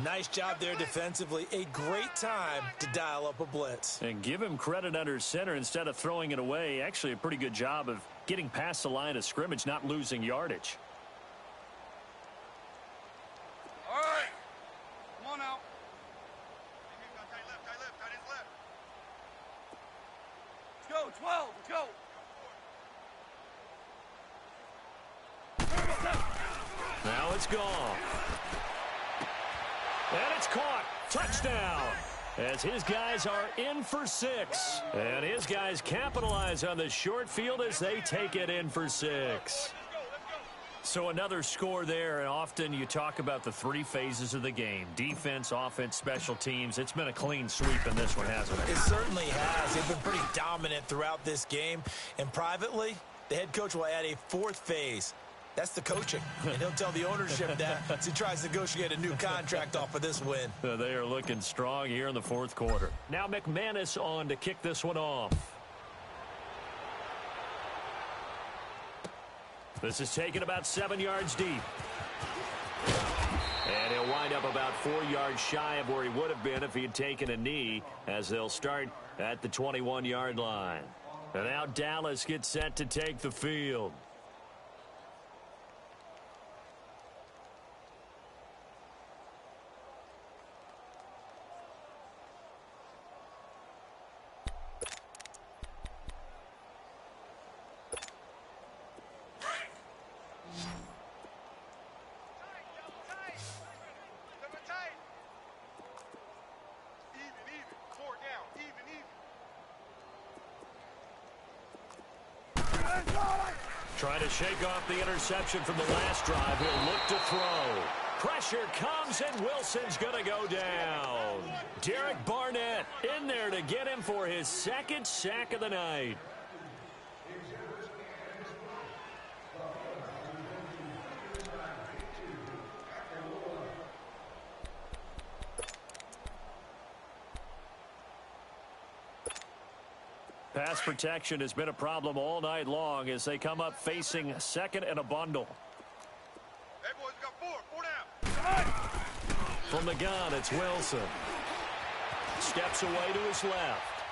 Nice job there defensively. A great time to dial up a blitz. And give him credit under center instead of throwing it away. Actually a pretty good job of getting past the line of scrimmage, not losing yardage. All right. Come on now. Let's go, 12. Let's go. Now it's gone. And it's caught. Touchdown. As his guys are in for 6. And his guys capitalize on the short field as they take it in for 6. So another score there, and often you talk about the 3 phases of the game. Defense, offense, special teams. It's been a clean sweep in this one, hasn't it? It certainly has. They've been pretty dominant throughout this game. And privately, the head coach will add a 4th phase. That's the coaching. And he'll tell the ownership that as he tries to negotiate a new contract off of this win. They are looking strong here in the 4th quarter. Now McManus on to kick this one off. This is taken about 7 yards deep. And he'll wind up about 4 yards shy of where he would have been if he had taken a knee, as they'll start at the 21-yard line. And now Dallas gets set to take the field. Trying to shake off the interception from the last drive. He'll look to throw. Pressure comes, and Wilson's going to go down. Derek Barnett in there to get him for his 2nd sack of the night. Pass protection has been a problem all night long as they come up facing 2nd and a bundle. Hey, boys, we got 4 down. From the gun, it's Wilson. Steps away to his left.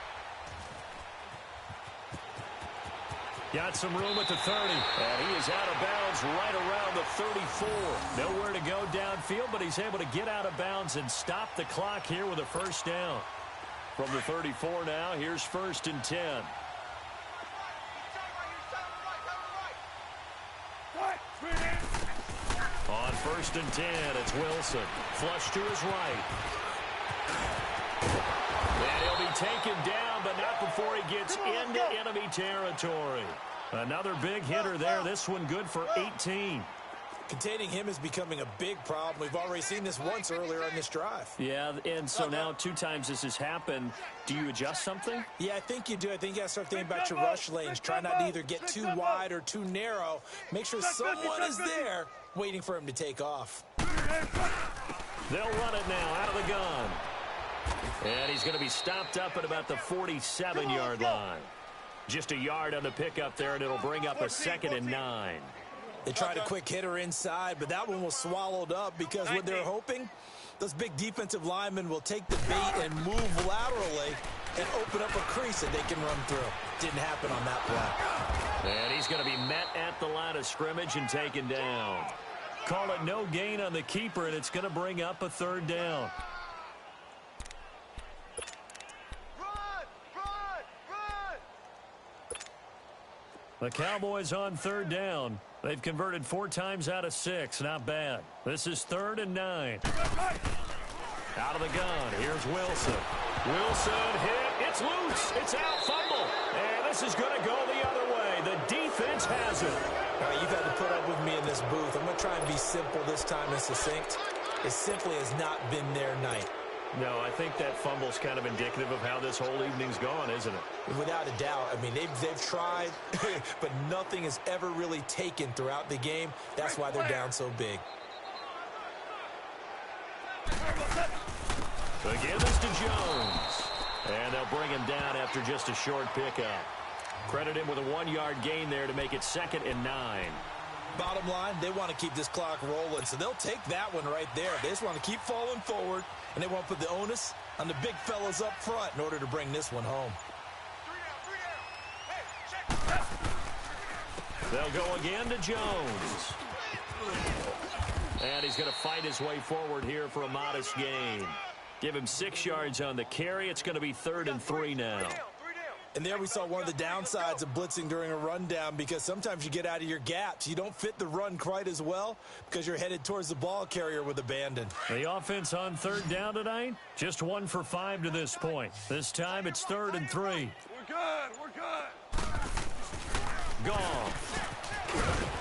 Got some room at the 30. And he is out of bounds right around the 34. Nowhere to go downfield, but he's able to get out of bounds and stop the clock here with a 1st down. From the 34 now, here's 1st and 10. first and 10. It's Wilson. Flush to his right. And he'll be taken down, but not before he gets into enemy territory. Another big hitter there. This one good for 18. Containing him is becoming a big problem. We've already seen this once earlier on this drive. Yeah, and so now 2 times this has happened. Do you adjust something? Yeah, I think you do. I think you got to start thinking about your rush lanes. Try not to either get too wide or too narrow. Make sure someone is there waiting for him to take off. They'll run it now out of the gun. And he's going to be stopped up at about the 47-yard line. Just a yard on the pickup there, and it'll bring up a 2nd and 9. They tried a quick hitter inside, but that one was swallowed up because what they're hoping, those big defensive linemen will take the bait and move laterally and open up a crease that they can run through. Didn't happen on that play. And he's going to be met at the line of scrimmage and taken down. Call it no gain on the keeper, and it's going to bring up a 3rd down. The Cowboys on 3rd down. They've converted 4 times out of 6. Not bad. This is 3rd and 9. Out of the gun. Here's Wilson. Wilson hit. It's loose. It's out. Fumble. And this is going to go the other way. The defense has it. All right, you've had to put up with me in this booth. I'm going to try and be simple this time and succinct. It simply has not been their night. No, I think that fumble's kind of indicative of how this whole evening's gone, isn't it? Without a doubt. I mean, they've tried, but nothing has ever really taken throughout the game. That's why they're down so big. Again, this to Jones. And they'll bring him down after just a short pickup. Credit him with a 1-yard gain there to make it 2nd and 9. Bottom line, they want to keep this clock rolling, so they'll take that one right there. They just want to keep falling forward, and they want to put the onus on the big fellas up front in order to bring this one home. They'll go again to Jones. And he's going to fight his way forward here for a modest gain. Give him 6 yards on the carry. It's going to be 3rd and 3 now. And there we saw one of the downsides of blitzing during a rundown, because sometimes you get out of your gaps. You don't fit the run quite as well because you're headed towards the ball carrier with abandon. The offense on 3rd down tonight, just 1 for 5 to this point. This time it's 3rd and 3. We're good. We're good. Gone.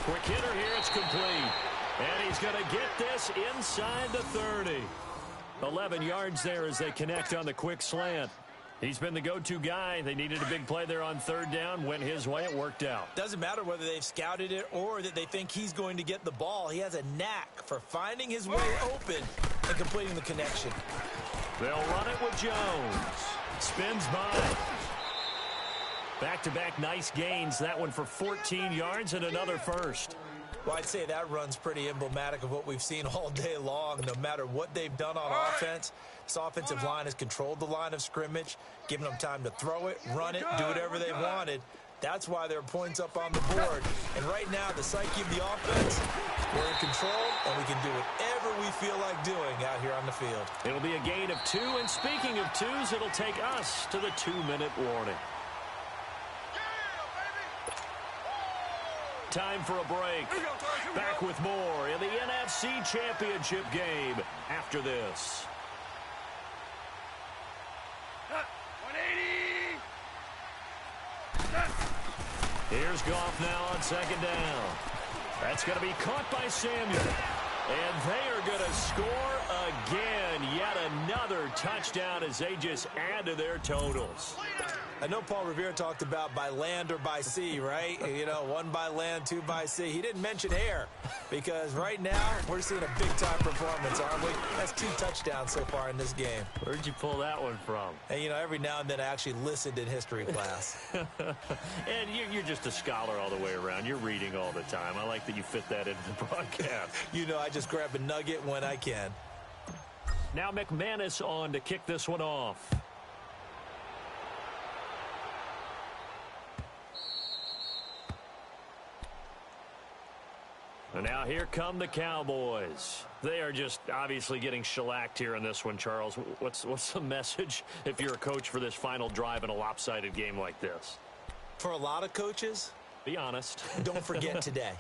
Quick hitter here. It's complete. And he's going to get this inside the 30. 11 yards there as they connect on the quick slant. He's been the go-to guy. They needed a big play there on 3rd down. Went his way. It worked out. Doesn't matter whether they've scouted it or that they think he's going to get the ball. He has a knack for finding his way open and completing the connection. They'll run it with Jones. Spins by. Back-to-back nice gains. That one for 14 yards and another first. Well, I'd say that run's pretty emblematic of what we've seen all day long. No matter what they've done on offense, this offensive line has controlled the line of scrimmage, giving them time to throw it, run it, do whatever they wanted. That's why there are points up on the board. And right now, the psyche of the offense, we're in control, and we can do whatever we feel like doing out here on the field. It'll be a gain of 2, and speaking of 2s, it'll take us to the 2-minute warning. Time for a break. Back with more in the NFC Championship game after this. 180. Here's Goff now on 2nd down. That's going to be caught by Samuel. And they are going to score again. Yet another touchdown as they just add to their totals. I know Paul Revere talked about by land or by sea, right? You know, 1 by land, 2 by sea. He didn't mention air, because right now we're seeing a big-time performance, aren't we? That's 2 touchdowns so far in this game. Where'd you pull that one from? And, you know, every now and then I actually listened in history class. And you're just a scholar all the way around. You're reading all the time. I like that you fit that into the broadcast. You know, I just grab a nugget when I can. Now McManus on to kick this one off. And now here come the Cowboys. They are just obviously getting shellacked here in this one, Charles. What's the message if you're a coach for this final drive in a lopsided game like this? For a lot of coaches, be honest. don't forget today.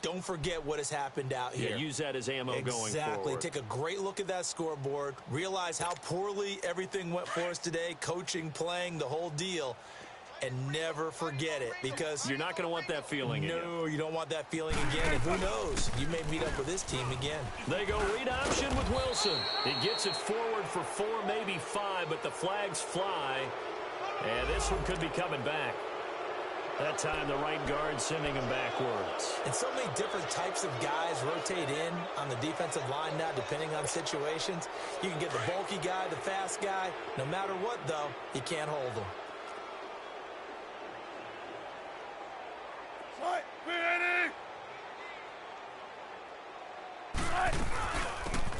don't forget what has happened out here. Yeah, use that as ammo going forward. Exactly. Take a great look at that scoreboard. Realize how poorly everything went for us today, coaching, playing, the whole deal. And never forget it, because you're not going to want that feeling again. No, you don't want that feeling again. And who knows? You may meet up with this team again. They go read option with Wilson. He gets it forward for 4, maybe 5, but the flags fly. And this one could be coming back. That time, the right guard sending him backwards. And so many different types of guys rotate in on the defensive line now, depending on situations. You can get the bulky guy, the fast guy. No matter what, though, you can't hold them.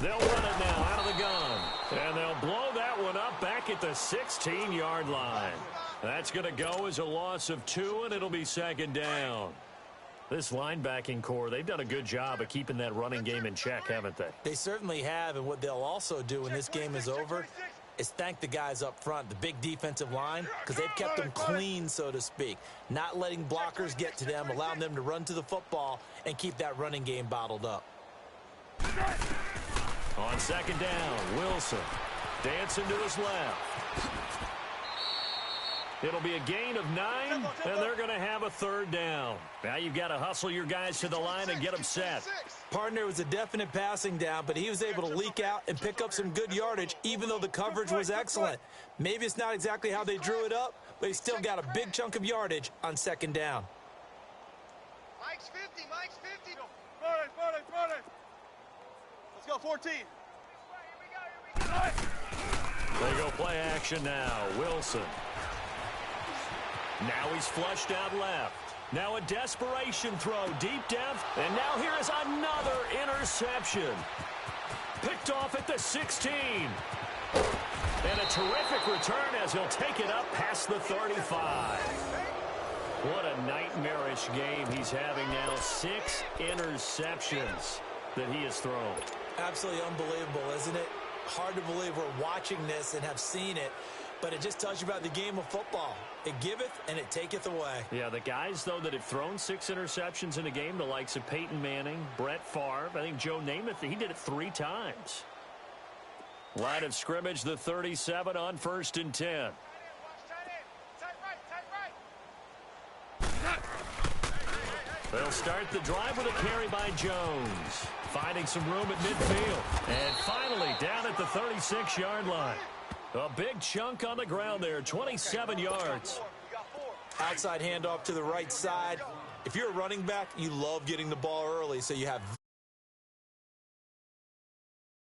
They'll run it now out of the gun. And they'll blow that one up back at the 16-yard line. That's going to go as a loss of 2, and it'll be second down. This linebacking core, they've done a good job of keeping that running game in check, haven't they? They certainly have, and what they'll also do when this game is over is thank the guys up front, the big defensive line, because they've kept them clean, so to speak. Not letting blockers get to them, allowing them to run to the football and keep that running game bottled up. On second down, Wilson dancing to his left. It'll be a gain of 9, and they're going to have a third down. Now you've got to hustle your guys to the line and get them set. Partner was a definite passing down, but he was able to leak out and pick up some good yardage, even though the coverage was excellent. Maybe it's not exactly how they drew it up, but he still got a big chunk of yardage on second down. Mike's 50, Mike's 50. Run it. Let's go, 14. Here we go. They go play action now. Wilson. Now he's flushed out left. Now a desperation throw, deep depth. And now here is another interception. Picked off at the 16. And a terrific return as he'll take it up past the 35. What a nightmarish game he's having now. 6 interceptions that he has thrown. Absolutely unbelievable, isn't it? Hard to believe we're watching this and have seen it, but it just tells you about the game of football. It giveth and it taketh away. Yeah, the guys, though, that have thrown 6 interceptions in a game, the likes of Peyton Manning, Brett Favre, I think Joe Namath, he did it 3 times. Line of scrimmage, the 37 on 1st and 10. They'll start the drive with a carry by Jones. Finding some room at midfield. And finally down at the 36-yard line. A big chunk on the ground there, 27 yards. Outside handoff to the right side. If you're a running back, you love getting the ball early, so you have